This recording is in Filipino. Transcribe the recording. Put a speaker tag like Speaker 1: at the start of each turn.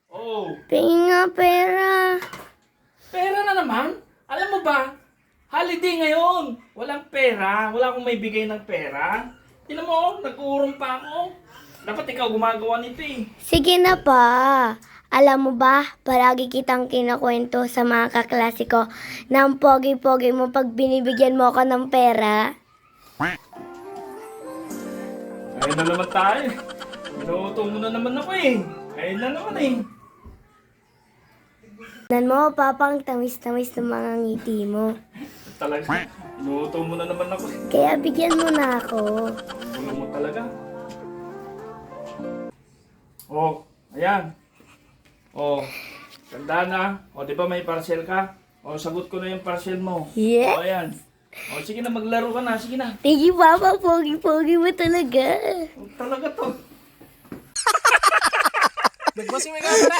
Speaker 1: Oh,
Speaker 2: Tingin nga pera.
Speaker 1: pera na naman. Alam mo ba, holiday ngayon. Walang pera. Wala akong may bigay ng pera. Tignan mo, nag-uurong pa ako. Dapat ikaw gumagawa nito eh.
Speaker 2: Sige na pa. Alam mo ba, palagi kitang kinakwento sa mga kaklase ko na ang pogi-pogi mo pag binibigyan mo ako ng pera.
Speaker 1: Ayun na naman tayo. Minuto mo na naman ako eh. Ayun na naman eh.
Speaker 2: Nan mo, papang tamis-tamis ng mga ngiti mo.
Speaker 1: Talaga, minuto mo na naman ako eh.
Speaker 2: Kaya bigyan mo na ako.
Speaker 1: Gulo mo talaga. Oh, ayan. Oh, ganda na. Oh, di ba may parcel ka? Oh, sagot ko na yung parcel mo.
Speaker 2: Yeah.
Speaker 1: Oh, ayan. Oh, sige na, maglaro ka na. Sige na.
Speaker 2: Thank you, Papa. Pogi-pogi mo talaga.
Speaker 1: Oh, talaga to.
Speaker 3: Nagbossing may camera.